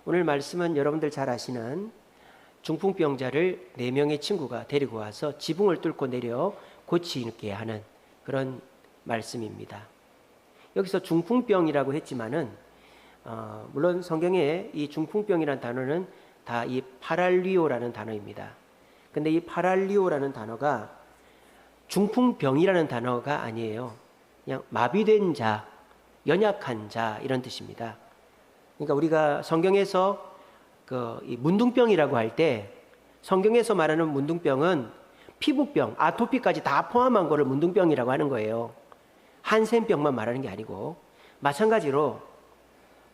오늘 말씀은 여러분들 잘 아시는 중풍병자를 4명의 친구가 데리고 와서 지붕을 뚫고 내려 고치게 하는 그런 말씀입니다. 여기서 중풍병이라고 했지만은 물론 성경에 이 중풍병이라는 단어는 다 이 파랄리오라는 단어입니다. 근데 이 파랄리오라는 단어가 중풍병이라는 단어가 아니에요. 그냥 마비된 자, 연약한 자 이런 뜻입니다. 그러니까 우리가 성경에서 이 문둥병이라고 할 때 성경에서 말하는 문둥병은 피부병, 아토피까지 다 포함한 거를 문둥병이라고 하는 거예요. 한센병만 말하는 게 아니고, 마찬가지로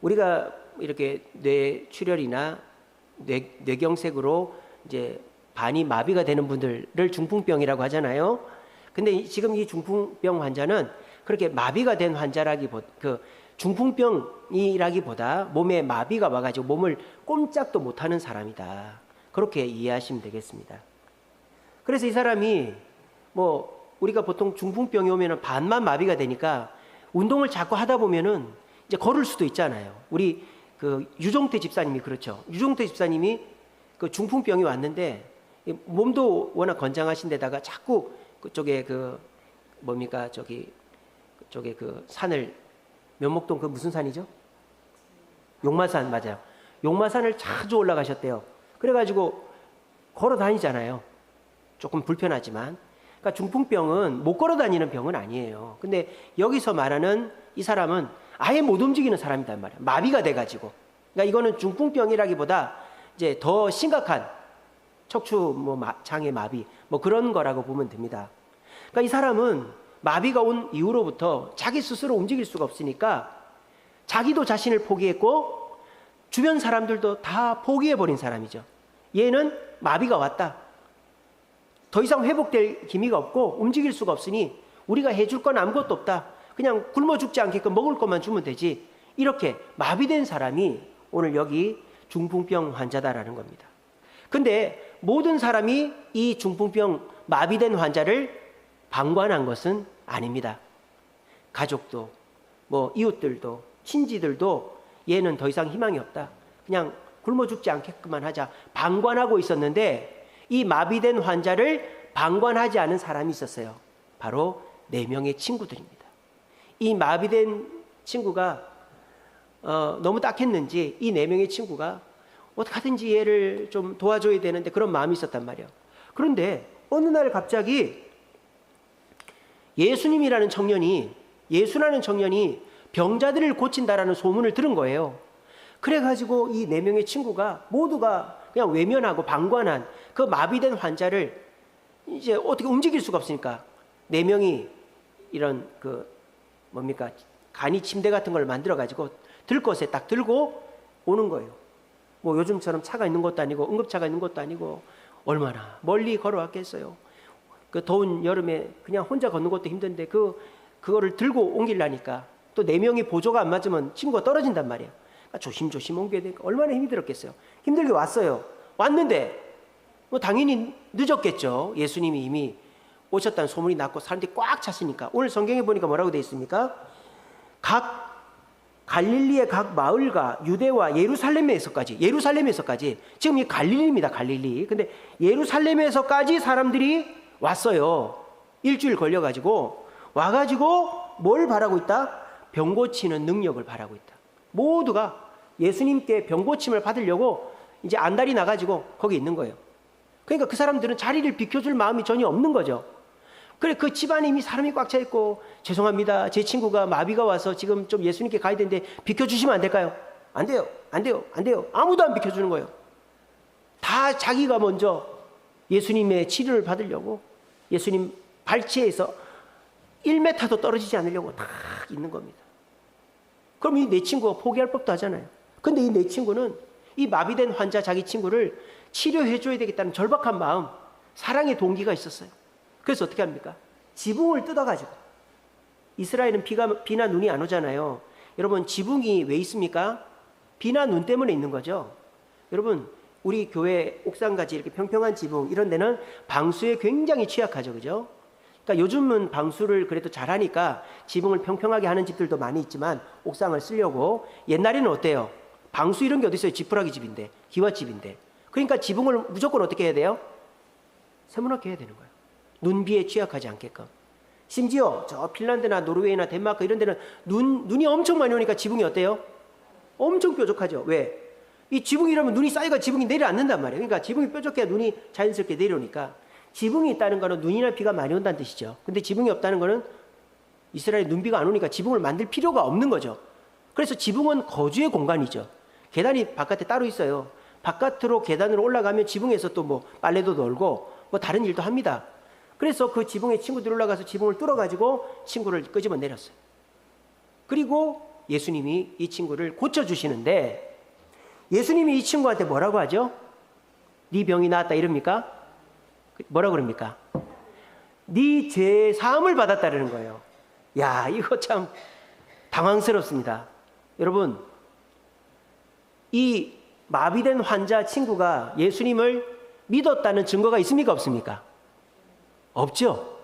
우리가 이렇게 뇌출혈이나 뇌경색으로 이제 반이 마비가 되는 분들을 중풍병이라고 하잖아요. 근데 지금 이 중풍병 환자는 그렇게 마비가 된 환자라기보다 중풍병이라기보다 몸에 마비가 와가지고 몸을 꼼짝도 못하는 사람이다. 그렇게 이해하시면 되겠습니다. 그래서 이 사람이 우리가 보통 중풍병이 오면은 반만 마비가 되니까 운동을 자꾸 하다 보면은 이제 걸을 수도 있잖아요. 우리 유종태 집사님이 그렇죠. 유종태 집사님이 중풍병이 왔는데 몸도 워낙 건장하신데다가 자꾸 그쪽에 그쪽에 산을 면목동 무슨 산이죠? 용마산, 맞아요. 용마산을 자주 올라가셨대요. 그래가지고 걸어 다니잖아요. 조금 불편하지만. 그러니까 중풍병은 못 걸어 다니는 병은 아니에요. 근데 여기서 말하는 이 사람은 아예 못 움직이는 사람이란 말이에요. 마비가 돼가지고. 그러니까 이거는 중풍병이라기보다 이제 더 심각한 척추 장애 마비 그런 거라고 보면 됩니다. 그러니까 이 사람은 마비가 온 이후로부터 자기 스스로 움직일 수가 없으니까 자기도 자신을 포기했고 주변 사람들도 다 포기해버린 사람이죠. 얘는 마비가 왔다. 더 이상 회복될 기미가 없고 움직일 수가 없으니 우리가 해줄 건 아무것도 없다. 그냥 굶어 죽지 않게끔 먹을 것만 주면 되지. 이렇게 마비된 사람이 오늘 여기 중풍병 환자다라는 겁니다. 근데 모든 사람이 이 중풍병 마비된 환자를 방관한 것은 아닙니다. 가족도 이웃들도 친지들도 얘는 더 이상 희망이 없다. 그냥 굶어 죽지 않게끔만 하자. 방관하고 있었는데 이 마비된 환자를 방관하지 않은 사람이 있었어요. 바로 4명의 친구들입니다. 이 마비된 친구가 너무 딱했는지 이 4명의 친구가 어떻게 하든지 얘를 좀 도와줘야 되는데 그런 마음이 있었단 말이에요. 그런데 어느 날 갑자기 예수라는 청년이 병자들을 고친다라는 소문을 들은 거예요. 그래가지고 이 4명의 친구가 모두가 그냥 외면하고 방관한 그 마비된 환자를 이제 어떻게 움직일 수가 없으니까 4명이 이런 간이 침대 같은 걸 만들어가지고 들것에 딱 들고 오는 거예요. 요즘처럼 차가 있는 것도 아니고 응급차가 있는 것도 아니고 얼마나 멀리 걸어왔겠어요. 그 더운 여름에 그냥 혼자 걷는 것도 힘든데 그거를 들고 옮기려니까 또 4명이 보조가 안 맞으면 친구가 떨어진단 말이에요. 그러니까 조심조심 옮겨야 되니까 얼마나 힘이 들었겠어요. 힘들게 왔어요. 왔는데 당연히 늦었겠죠. 예수님이 이미 오셨다는 소문이 났고 사람들이 꽉 찼으니까. 오늘 성경에 보니까 뭐라고 되어 있습니까? 갈릴리의 각 마을과 유대와 예루살렘에서까지 지금 이 갈릴리입니다. 갈릴리. 근데 예루살렘에서까지 사람들이 왔어요. 일주일 걸려가지고 와가지고 뭘 바라고 있다? 병 고치는 능력을 바라고 있다. 모두가 예수님께 병 고침을 받으려고 이제 안달이 나가지고 거기 있는 거예요. 그러니까 그 사람들은 자리를 비켜줄 마음이 전혀 없는 거죠. 그래, 그 집안에 이미 사람이 꽉 차 있고, 죄송합니다, 제 친구가 마비가 와서 지금 좀 예수님께 가야 되는데 비켜주시면 안 될까요? 안 돼요. 아무도 안 비켜주는 거예요. 다 자기가 먼저 예수님의 치료를 받으려고 예수님 발치에서 1m도 떨어지지 않으려고 다 있는 겁니다. 그럼 이 4 친구가 포기할 법도 하잖아요. 근데 이 4 친구는 이 마비된 환자 자기 친구를 치료해줘야 되겠다는 절박한 마음, 사랑의 동기가 있었어요. 그래서 어떻게 합니까? 지붕을 뜯어가지고. 이스라엘은 비나 눈이 안 오잖아요. 여러분, 지붕이 왜 있습니까? 비나 눈 때문에 있는 거죠. 여러분, 우리 교회 옥상같이 이렇게 평평한 지붕 이런 데는 방수에 굉장히 취약하죠. 그죠? 그러니까 요즘은 방수를 그래도 잘하니까 지붕을 평평하게 하는 집들도 많이 있지만 옥상을 쓰려고. 옛날에는 어때요? 방수 이런 게 어디 있어요? 지푸라기 집인데, 기와집인데. 그러니까 지붕을 무조건 어떻게 해야 돼요? 세모나게 해야 되는 거예요. 눈비에 취약하지 않게끔. 심지어 저 핀란드나 노르웨이나 덴마크 이런 데는 눈이 엄청 많이 오니까 지붕이 어때요? 엄청 뾰족하죠. 왜? 이 지붕이라면 눈이 쌓이가 지붕이 내려앉는단 말이에요. 그러니까 지붕이 뾰족해야 눈이 자연스럽게 내려오니까. 지붕이 있다는 거는 눈이나 비가 많이 온다는 뜻이죠. 근데 지붕이 없다는 거는 이스라엘에 눈비가 안 오니까 지붕을 만들 필요가 없는 거죠. 그래서 지붕은 거주의 공간이죠. 계단이 바깥에 따로 있어요. 바깥으로 계단으로 올라가면 지붕에서 또 뭐 빨래도 널고 뭐 다른 일도 합니다. 그래서 그 지붕에 친구들이 올라가서 지붕을 뚫어가지고 친구를 끄집어 내렸어요. 그리고 예수님이 이 친구를 고쳐주시는데, 예수님이 이 친구한테 뭐라고 하죠? 네 병이 나았다 이럽니까? 뭐라고 그럽니까? 네 죄 사함을 받았다는 거예요. 야, 이거 참 당황스럽습니다. 여러분, 이 마비된 환자 친구가 예수님을 믿었다는 증거가 있습니까? 없습니까? 없죠.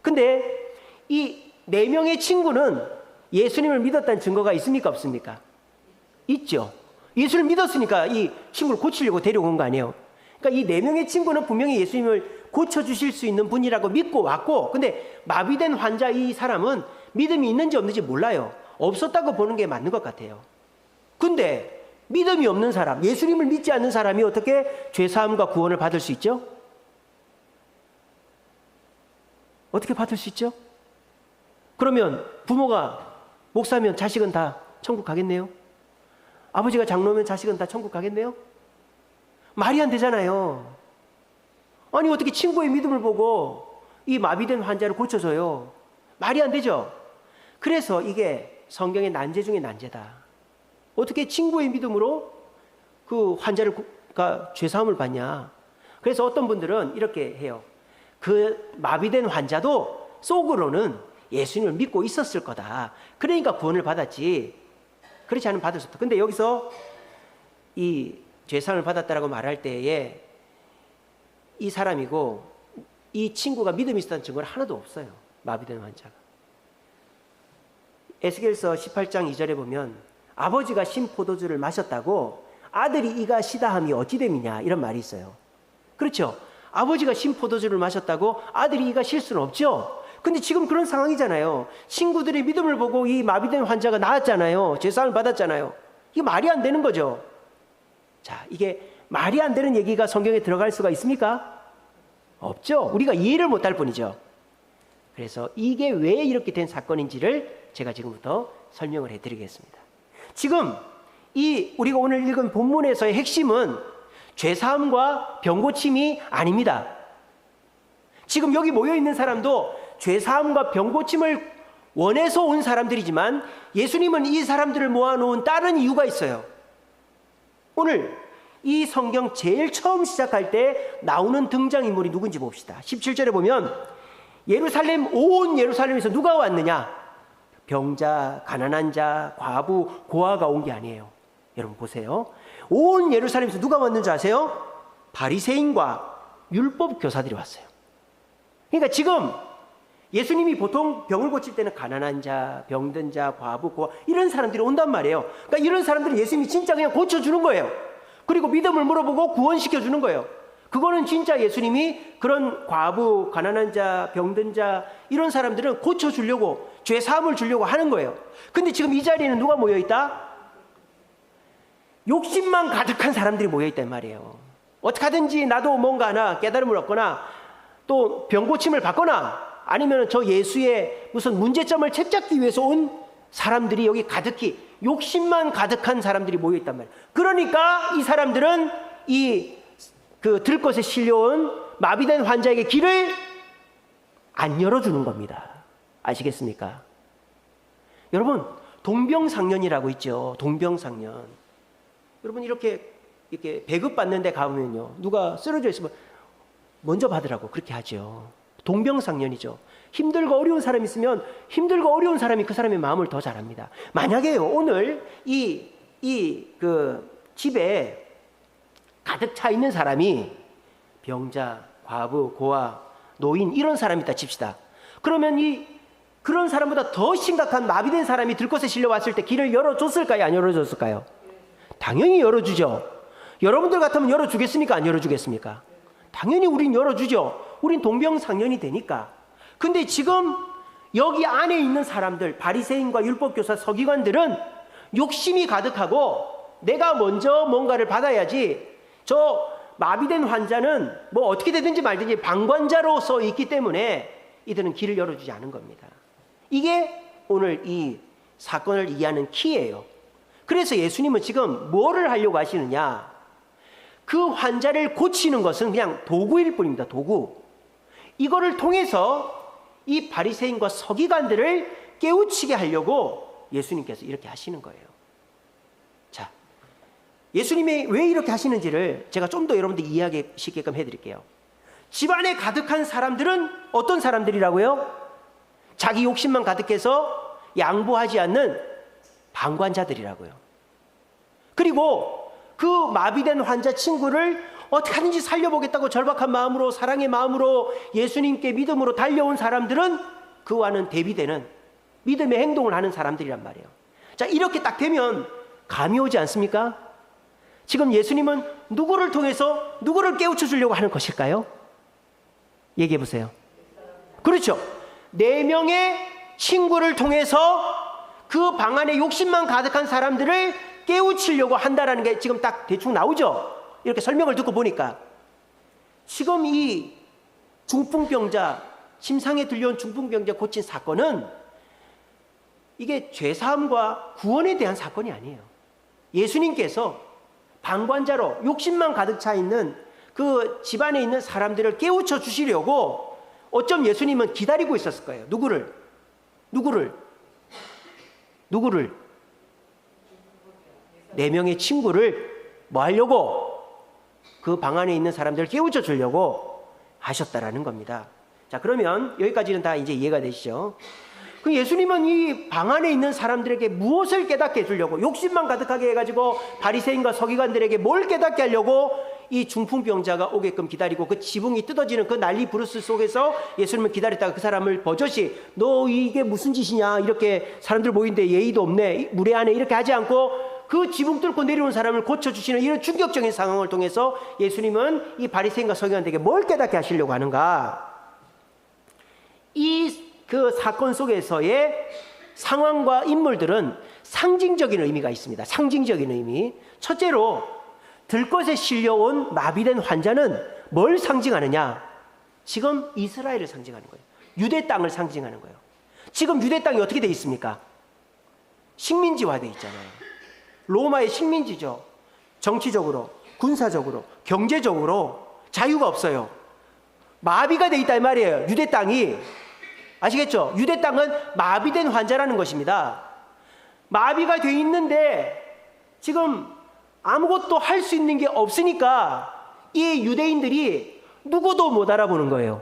근데 이 4명의 친구는 예수님을 믿었다는 증거가 있습니까? 없습니까? 있죠. 예수를 믿었으니까 이 친구를 고치려고 데려온 거 아니에요. 그러니까 이 4명의 친구는 분명히 예수님을 고쳐주실 수 있는 분이라고 믿고 왔고, 근데 마비된 환자 이 사람은 믿음이 있는지 없는지 몰라요. 없었다고 보는 게 맞는 것 같아요. 근데 믿음이 없는 사람, 예수님을 믿지 않는 사람이 어떻게 죄사함과 구원을 받을 수 있죠? 어떻게 받을 수 있죠? 그러면 부모가 목사면 자식은 다 천국 가겠네요? 아버지가 장로면 자식은 다 천국 가겠네요? 말이 안 되잖아요. 아니, 어떻게 친구의 믿음을 보고 이 마비된 환자를 고쳐줘요? 말이 안 되죠? 그래서 이게 성경의 난제 중에 난제다. 어떻게 친구의 믿음으로 그 환자가 죄사함을 받냐? 그래서 어떤 분들은 이렇게 해요. 그 마비된 환자도 속으로는 예수님을 믿고 있었을 거다. 그러니까 구원을 받았지. 그렇지 않으면 받을 수 없다. 근데 여기서 이 죄사함을 받았다라고 말할 때에 이 사람이고 이 친구가 믿음이 있었다는 증거는 하나도 없어요. 마비된 환자가. 에스겔서 18장 2절에 보면 아버지가 신 포도주를 마셨다고 아들이 이가 시다함이 어찌 됨이냐 이런 말이 있어요. 그렇죠? 아버지가 신 포도주를 마셨다고 아들이 이가 실 수는 없죠. 근데 지금 그런 상황이잖아요. 친구들의 믿음을 보고 이 마비된 환자가 나았잖아요. 죄사함을 받았잖아요. 이게 말이 안 되는 거죠. 자, 이게 말이 안 되는 얘기가 성경에 들어갈 수가 있습니까? 없죠. 우리가 이해를 못할 뿐이죠. 그래서 이게 왜 이렇게 된 사건인지를 제가 지금부터 설명을 해드리겠습니다. 지금 이 우리가 오늘 읽은 본문에서의 핵심은 죄사함과 병고침이 아닙니다. 지금 여기 모여있는 사람도 죄사함과 병고침을 원해서 온 사람들이지만 예수님은 이 사람들을 모아놓은 다른 이유가 있어요. 오늘 이 성경 제일 처음 시작할 때 나오는 등장인물이 누군지 봅시다. 17절에 보면 온 예루살렘에서 누가 왔느냐? 병자, 가난한 자, 과부, 고아가 온 게 아니에요. 여러분 보세요. 온 예루살렘에서 누가 왔는 줄 아세요? 바리새인과 율법 교사들이 왔어요. 그러니까 지금 예수님이 보통 병을 고칠 때는 가난한 자, 병든 자, 과부, 고아 이런 사람들이 온단 말이에요. 그러니까 이런 사람들은 예수님이 진짜 그냥 고쳐주는 거예요. 그리고 믿음을 물어보고 구원시켜주는 거예요. 그거는 진짜 예수님이 그런 과부, 가난한 자, 병든 자 이런 사람들은 고쳐주려고 죄 사함을 주려고 하는 거예요. 근데 지금 이 자리에는 누가 모여있다? 욕심만 가득한 사람들이 모여있단 말이에요. 어떻게 하든지 나도 뭔가 하나 깨달음을 얻거나 또 병고침을 받거나 아니면 저 예수의 무슨 문제점을 채잡기 위해서 온 사람들이 여기 가득히 욕심만 가득한 사람들이 모여있단 말이에요. 그러니까 이 사람들은 들것에 실려온 마비된 환자에게 길을 안 열어주는 겁니다. 아시겠습니까? 여러분, 동병상련이라고 있죠. 동병상련. 여러분 이렇게 배급받는 데 가면요. 누가 쓰러져 있으면 먼저 받으라고 그렇게 하죠. 동병상련이죠. 힘들고 어려운 사람이 있으면 힘들고 어려운 사람이 그 사람의 마음을 더 잘 압니다. 만약에요, 오늘 집에 가득 차 있는 사람이 병자, 과부, 고아, 노인 이런 사람이 있다 칩시다. 그러면 그런 사람보다 더 심각한 마비된 사람이 들것에 실려왔을 때 길을 열어줬을까요? 안 열어줬을까요? 당연히 열어주죠. 여러분들 같으면 열어주겠습니까? 안 열어주겠습니까? 당연히 우린 열어주죠. 우린 동병상련이 되니까. 근데 지금 여기 안에 있는 사람들, 바리새인과 율법교사, 서기관들은 욕심이 가득하고 내가 먼저 뭔가를 받아야지, 저 마비된 환자는 뭐 어떻게 되든지 말든지 방관자로서 있기 때문에 이들은 길을 열어주지 않은 겁니다. 이게 오늘 이 사건을 이해하는 키예요. 그래서 예수님은 지금 뭐를 하려고 하시느냐? 그 환자를 고치는 것은 그냥 도구일 뿐입니다. 도구. 이거를 통해서 이 바리새인과 서기관들을 깨우치게 하려고 예수님께서 이렇게 하시는 거예요. 자, 예수님이 왜 이렇게 하시는지를 제가 좀 더 여러분들 이해하기 쉽게끔 해드릴게요. 집안에 가득한 사람들은 어떤 사람들이라고요? 자기 욕심만 가득해서 양보하지 않는 방관자들이라고요. 그리고 그 마비된 환자 친구를 어떻게 하든지 살려보겠다고 절박한 마음으로, 사랑의 마음으로 예수님께 믿음으로 달려온 사람들은 그와는 대비되는 믿음의 행동을 하는 사람들이란 말이에요. 자, 이렇게 딱 되면 감이 오지 않습니까? 지금 예수님은 누구를 통해서 누구를 깨우쳐 주려고 하는 것일까요? 얘기해 보세요. 그렇죠. 4명의 친구를 통해서 그 방 안에 욕심만 가득한 사람들을 깨우치려고 한다라는 게 지금 딱 대충 나오죠. 이렇게 설명을 듣고 보니까 지금 이 중풍병자, 심상에 들려온 중풍병자 고친 사건은 이게 죄사함과 구원에 대한 사건이 아니에요. 예수님께서 방관자로 욕심만 가득 차 있는 그 집안에 있는 사람들을 깨우쳐 주시려고 어쩜 예수님은 기다리고 있었을 거예요. 누구를? 4명의 친구를 뭐 하려고? 그 방 안에 있는 사람들을 깨우쳐 주려고 하셨다라는 겁니다. 자, 그러면 여기까지는 다 이제 이해가 되시죠? 그 예수님은 이 방 안에 있는 사람들에게 무엇을 깨닫게 해주려고, 욕심만 가득하게 해가지고 바리새인과 서기관들에게 뭘 깨닫게 하려고 이 중풍병자가 오게끔 기다리고 그 지붕이 뜯어지는 그 난리 부르스 속에서 예수님은 기다렸다가 그 사람을 버젓이 너 이게 무슨 짓이냐, 이렇게 사람들 모이는데 예의도 없네, 무례 하네, 이렇게 하지 않고 그 지붕 뚫고 내려온 사람을 고쳐주시는 이런 충격적인 상황을 통해서 예수님은 이 바리새인과 서기관들에게 뭘 깨닫게 하시려고 하는가? 이 그 사건 속에서의 상황과 인물들은 상징적인 의미가 있습니다. 상징적인 의미. 첫째로 들것에 실려온 마비된 환자는 뭘 상징하느냐? 지금 이스라엘을 상징하는 거예요. 유대 땅을 상징하는 거예요. 지금 유대 땅이 어떻게 되어 있습니까? 식민지화되어 있잖아요. 로마의 식민지죠. 정치적으로, 군사적으로, 경제적으로 자유가 없어요. 마비가 되어 있다 이 말이에요. 유대 땅이. 아시겠죠? 유대 땅은 마비된 환자라는 것입니다. 마비가 되어 있는데 지금 아무것도 할 수 있는 게 없으니까 이 유대인들이 누구도 못 알아보는 거예요.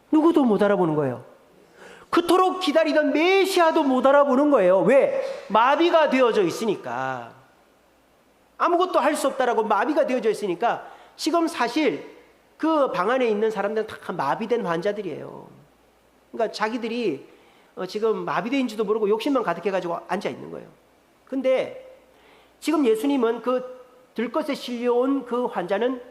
누구도 못 알아보는 거예요. 그토록 기다리던 메시아도 못 알아보는 거예요. 왜? 마비가 되어져 있으니까. 아무것도 할 수 없다라고 마비가 되어져 있으니까 지금 사실 그 방 안에 있는 사람들은 다 마비된 환자들이에요. 그러니까 자기들이 지금 마비된지도 모르고 욕심만 가득해가지고 앉아 있는 거예요. 근데 지금 예수님은 그 들것에 실려온 그 환자는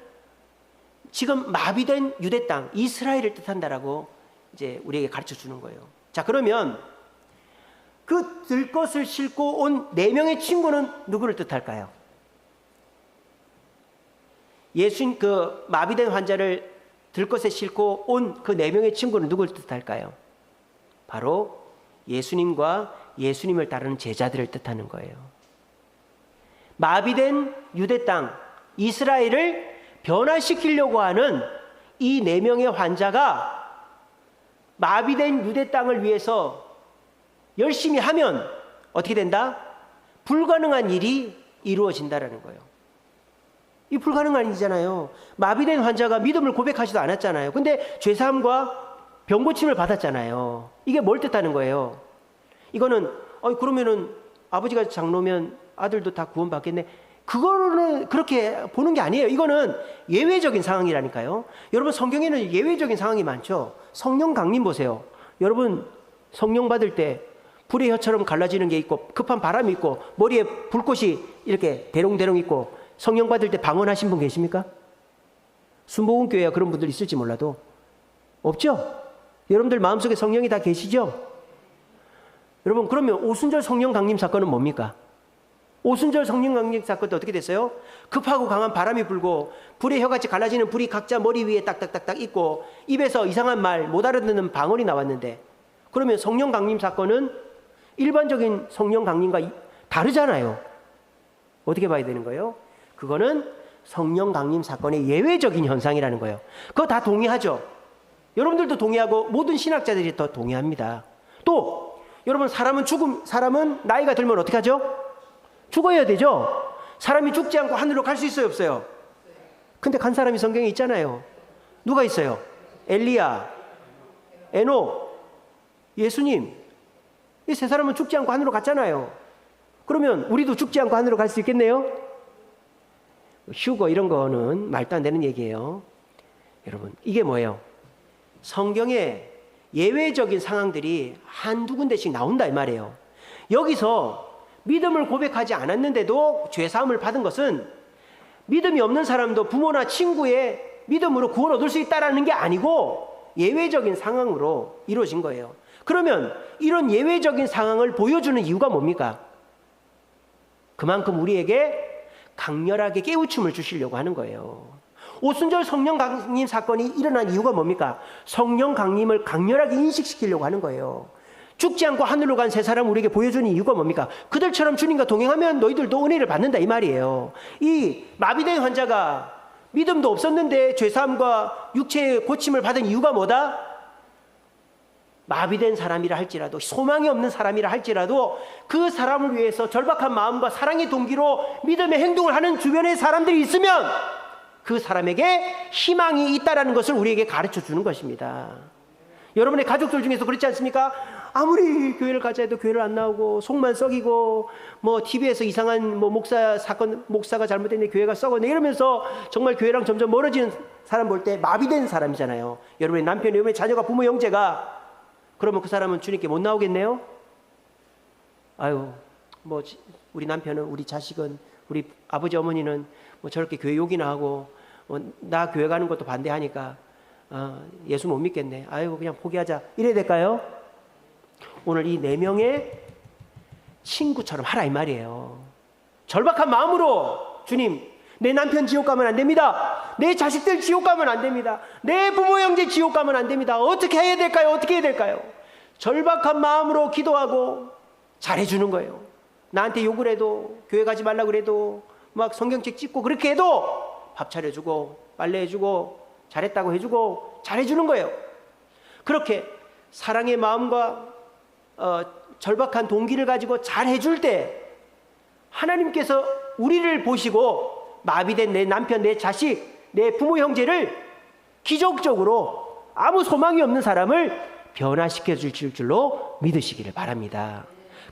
지금 마비된 유대 땅, 이스라엘을 뜻한다라고 이제 우리에게 가르쳐 주는 거예요. 자, 그러면 그 들것을 싣고 온 4명의 친구는 누구를 뜻할까요? 예수님 그 마비된 환자를 들것에 싣고 온 그 4명의 친구는 누구를 뜻할까요? 바로 예수님과 예수님을 따르는 제자들을 뜻하는 거예요. 마비된 유대 땅, 이스라엘을 변화시키려고 하는 이 4명의 환자가 마비된 유대 땅을 위해서 열심히 하면 어떻게 된다? 불가능한 일이 이루어진다라는 거예요. 이 불가능한 일이잖아요. 마비된 환자가 믿음을 고백하지도 않았잖아요. 근데 죄사함과 병고침을 받았잖아요. 이게 뭘 뜻하는 거예요? 이거는 그러면은 아버지가 장로면 아들도 다 구원받겠네. 그거는 그렇게 보는 게 아니에요. 이거는 예외적인 상황이라니까요. 여러분, 성경에는 예외적인 상황이 많죠. 성령 강림 보세요. 여러분, 성령 받을 때 불의 혀처럼 갈라지는 게 있고 급한 바람이 있고 머리에 불꽃이 이렇게 대롱대롱 있고 성령 받을 때 방언하신 분 계십니까? 순복음교회야 그런 분들 있을지 몰라도 없죠? 여러분들 마음속에 성령이 다 계시죠? 여러분 그러면 오순절 성령 강림 사건은 뭡니까? 오순절 성령 강림 사건도 어떻게 됐어요? 급하고 강한 바람이 불고 불의 혀같이 갈라지는 불이 각자 머리 위에 딱딱딱딱 있고 입에서 이상한 말 못 알아듣는 방언이 나왔는데 그러면 성령 강림 사건은 일반적인 성령 강림과 다르잖아요. 어떻게 봐야 되는 거예요? 그거는 성령 강림 사건의 예외적인 현상이라는 거예요. 그거 다 동의하죠? 여러분들도 동의하고 모든 신학자들이 더 동의합니다. 또 여러분 사람은 나이가 들면 어떻게 하죠? 죽어야 되죠? 사람이 죽지 않고 하늘로 갈 수 있어요, 없어요? 근데 간 사람이 성경에 있잖아요. 누가 있어요? 엘리야, 에녹, 예수님. 이 세 사람은 죽지 않고 하늘로 갔잖아요. 그러면 우리도 죽지 않고 하늘로 갈 수 있겠네요? 휴거 이런 거는 말도 안 되는 얘기예요. 여러분 이게 뭐예요? 성경에 예외적인 상황들이 한두 군데씩 나온다 이 말이에요. 여기서 믿음을 고백하지 않았는데도 죄사함을 받은 것은 믿음이 없는 사람도 부모나 친구의 믿음으로 구원 얻을 수 있다는 게 아니고 예외적인 상황으로 이루어진 거예요. 그러면 이런 예외적인 상황을 보여주는 이유가 뭡니까? 그만큼 우리에게 강렬하게 깨우침을 주시려고 하는 거예요. 오순절 성령 강림 사건이 일어난 이유가 뭡니까? 성령 강림을 강렬하게 인식시키려고 하는 거예요. 죽지 않고 하늘로 간 세 사람 우리에게 보여주는 이유가 뭡니까? 그들처럼 주님과 동행하면 너희들도 은혜를 받는다 이 말이에요. 이 마비된 환자가 믿음도 없었는데 죄사함과 육체의 고침을 받은 이유가 뭐다? 마비된 사람이라 할지라도 소망이 없는 사람이라 할지라도 그 사람을 위해서 절박한 마음과 사랑의 동기로 믿음의 행동을 하는 주변의 사람들이 있으면 그 사람에게 희망이 있다는 것을 우리에게 가르쳐 주는 것입니다. 여러분의 가족들 중에서 그렇지 않습니까? 아무리 교회를 가자 해도 교회를 안 나오고 속만 썩이고 뭐 TV에서 이상한 뭐 목사가 잘못됐네 교회가 썩었네 이러면서 정말 교회랑 점점 멀어지는 사람 볼 때 마비된 사람이잖아요. 여러분의 남편, 여러분의 자녀가, 부모, 형제가 그러면 그 사람은 주님께 못 나오겠네요? 아유 뭐 우리 남편은 우리 자식은 우리 아버지 어머니는 뭐 저렇게 교회 욕이나 하고 나 교회 가는 것도 반대하니까 예수 못 믿겠네. 아이고 그냥 포기하자 이래야 될까요? 오늘 이 4명의 친구처럼 하라 이 말이에요. 절박한 마음으로 주님 내 남편 지옥 가면 안 됩니다. 내 자식들 지옥 가면 안 됩니다. 내 부모 형제 지옥 가면 안 됩니다. 어떻게 해야 될까요? 어떻게 해야 될까요? 절박한 마음으로 기도하고 잘해주는 거예요. 나한테 욕을 해도 교회 가지 말라고 그래도 막 성경책 찍고 그렇게 해도 밥 차려주고 빨래해주고 잘했다고 해주고 잘해주는 거예요. 그렇게 사랑의 마음과 절박한 동기를 가지고 잘해줄 때 하나님께서 우리를 보시고 마비된 내 남편, 내 자식, 내 부모 형제를 기적적으로 아무 소망이 없는 사람을 변화시켜 주실 줄로 믿으시기를 바랍니다.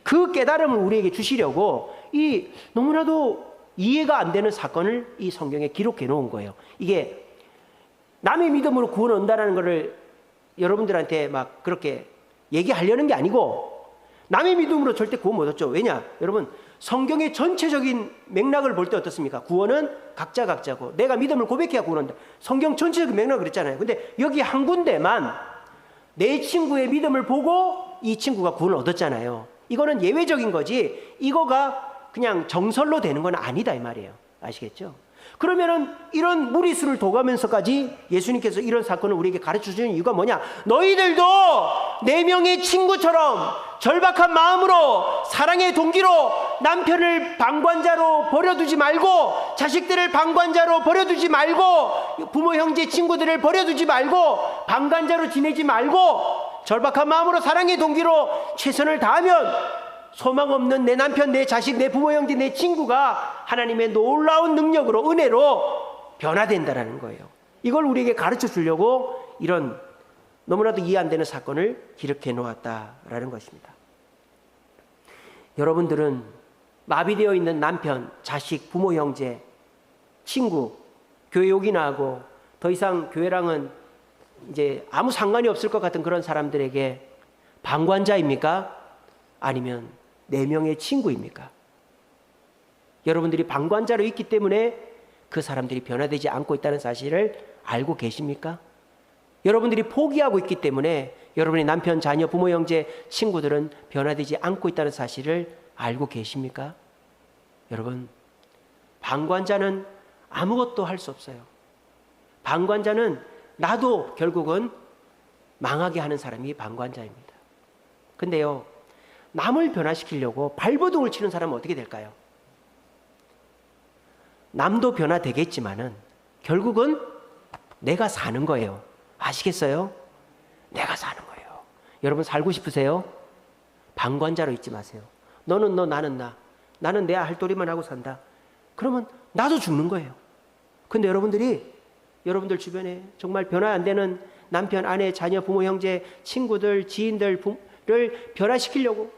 그 깨달음을 우리에게 주시려고 이 너무나도 이해가 안 되는 사건을 이 성경에 기록해 놓은 거예요. 이게 남의 믿음으로 구원 얻는다는 것을 여러분들한테 막 그렇게 얘기하려는 게 아니고 남의 믿음으로 절대 구원 못 얻죠. 왜냐? 여러분 성경의 전체적인 맥락을 볼 때 어떻습니까? 구원은 각자고 내가 믿음을 고백해야 구원한다. 성경 전체적인 맥락을 그랬잖아요. 근데 여기 한 군데만 내 친구의 믿음을 보고 이 친구가 구원을 얻었잖아요. 이거는 예외적인 거지 이거가 그냥 정설로 되는 건 아니다 이 말이에요. 아시겠죠? 그러면은 이런 무리수를 둬가면서까지 예수님께서 이런 사건을 우리에게 가르쳐 주는 이유가 뭐냐? 너희들도 4명의 친구처럼 절박한 마음으로 사랑의 동기로 남편을 방관자로 버려두지 말고 자식들을 방관자로 버려두지 말고 부모 형제 친구들을 버려두지 말고 방관자로 지내지 말고 절박한 마음으로 사랑의 동기로 최선을 다하면 소망 없는 내 남편, 내 자식, 내 부모 형제, 내 친구가 하나님의 놀라운 능력으로 은혜로 변화된다는 거예요. 이걸 우리에게 가르쳐 주려고 이런 너무나도 이해 안 되는 사건을 기록해 놓았다라는 것입니다. 여러분들은 마비되어 있는 남편, 자식, 부모 형제, 친구, 교회 욕이나 하고 더 이상 교회랑은 이제 아무 상관이 없을 것 같은 그런 사람들에게 방관자입니까? 아니면 4명의 친구입니까? 여러분들이 방관자로 있기 때문에 그 사람들이 변화되지 않고 있다는 사실을 알고 계십니까? 여러분들이 포기하고 있기 때문에 여러분의 남편, 자녀, 부모, 형제, 친구들은 변화되지 않고 있다는 사실을 알고 계십니까? 여러분, 방관자는 아무것도 할 수 없어요. 방관자는 나도 결국은 망하게 하는 사람이 방관자입니다. 근데요, 남을 변화시키려고 발버둥을 치는 사람은 어떻게 될까요? 남도 변화되겠지만은 결국은 내가 사는 거예요. 아시겠어요? 내가 사는 거예요. 여러분 살고 싶으세요? 방관자로 있지 마세요. 너는 너, 나는 나. 나는 내 할 도리만 하고 산다. 그러면 나도 죽는 거예요. 근데 여러분들 주변에 정말 변화 안 되는 남편, 아내, 자녀, 부모, 형제, 친구들, 지인들을 변화시키려고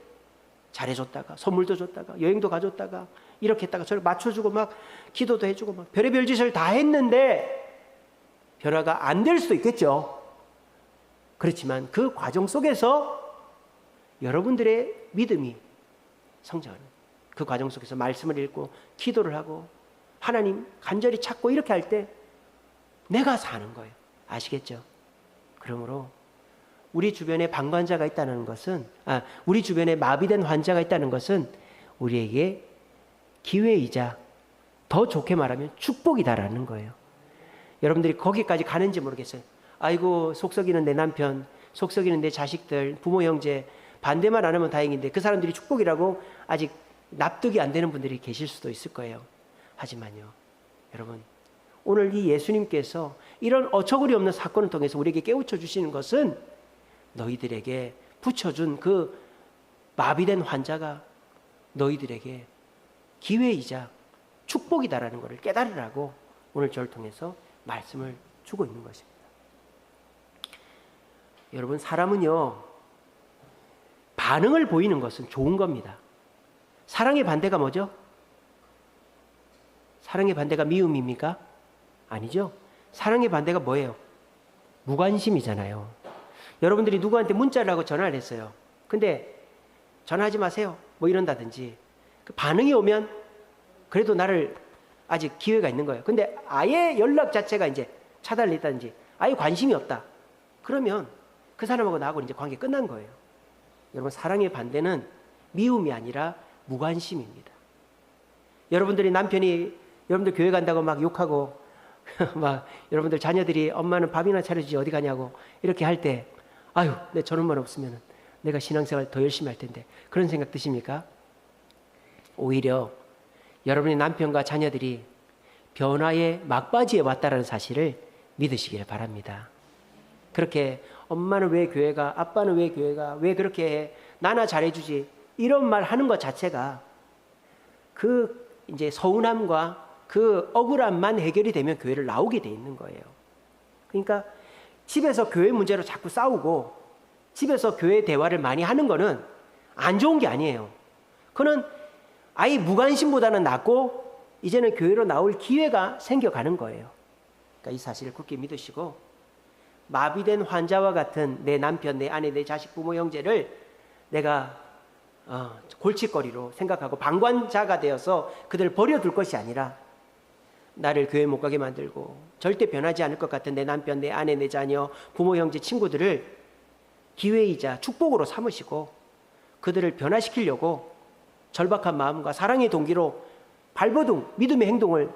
잘해줬다가 선물도 줬다가 여행도 가줬다가 이렇게 했다가 저를 맞춰주고 막 기도도 해주고 막 별의별 짓을 다 했는데 변화가 안 될 수도 있겠죠. 그렇지만 그 과정 속에서 여러분들의 믿음이 성장하는, 그 과정 속에서 말씀을 읽고 기도를 하고 하나님 간절히 찾고 이렇게 할 때 내가 사는 거예요. 아시겠죠? 그러므로 우리 주변에 방관자가 있다는 것은, 우리 주변에 마비된 환자가 있다는 것은 우리에게 기회이자 더 좋게 말하면 축복이다라는 거예요. 여러분들이 거기까지 가는지 모르겠어요. 아이고, 속 썩이는 내 남편, 속 썩이는 내 자식들, 부모, 형제, 반대만 안 하면 다행인데 그 사람들이 축복이라고 아직 납득이 안 되는 분들이 계실 수도 있을 거예요. 하지만요, 여러분, 오늘 이 예수님께서 이런 어처구니 없는 사건을 통해서 우리에게 깨우쳐 주시는 것은 너희들에게 붙여준 그 마비된 환자가 너희들에게 기회이자 축복이다라는 것을 깨달으라고 오늘 저를 통해서 말씀을 주고 있는 것입니다. 여러분, 사람은요, 반응을 보이는 것은 좋은 겁니다. 사랑의 반대가 뭐죠? 사랑의 반대가 미움입니까? 아니죠. 사랑의 반대가 뭐예요? 무관심이잖아요. 여러분들이 누구한테 문자를 하고 전화를 했어요. 근데 전화하지 마세요. 뭐 이런다든지. 그 반응이 오면 그래도 나를 아직 기회가 있는 거예요. 근데 아예 연락 자체가 이제 차단됐다든지 아예 관심이 없다. 그러면 그 사람하고 나하고 이제 관계 끝난 거예요. 여러분, 사랑의 반대는 미움이 아니라 무관심입니다. 여러분들이 남편이 여러분들 교회 간다고 막 욕하고 막 여러분들 자녀들이 엄마는 밥이나 차려주지 어디 가냐고 이렇게 할 때 아유, 내 저놈만 없으면 내가 신앙생활 더 열심히 할 텐데 그런 생각 드십니까? 오히려 여러분의 남편과 자녀들이 변화의 막바지에 왔다라는 사실을 믿으시길 바랍니다. 그렇게 엄마는 왜 교회가, 아빠는 왜 교회가, 왜 그렇게 해, 나나 잘해주지 이런 말 하는 것 자체가 그 이제 서운함과 그 억울함만 해결이 되면 교회를 나오게 돼 있는 거예요. 그러니까 집에서 교회 문제로 자꾸 싸우고 집에서 교회 대화를 많이 하는 거는 안 좋은 게 아니에요. 그거는 아예 무관심보다는 낫고 이제는 교회로 나올 기회가 생겨가는 거예요. 그러니까 이 사실을 굳게 믿으시고 마비된 환자와 같은 내 남편, 내 아내, 내 자식, 부모, 형제를 내가 골칫거리로 생각하고 방관자가 되어서 그들을 버려둘 것이 아니라 나를 교회 못 가게 만들고 절대 변하지 않을 것 같은 내 남편, 내 아내, 내 자녀, 부모, 형제, 친구들을 기회이자 축복으로 삼으시고 그들을 변화시키려고 절박한 마음과 사랑의 동기로 발버둥 믿음의 행동을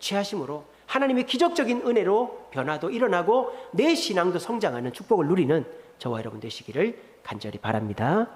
취하심으로 하나님의 기적적인 은혜로 변화도 일어나고 내 신앙도 성장하는 축복을 누리는 저와 여러분 되시기를 간절히 바랍니다.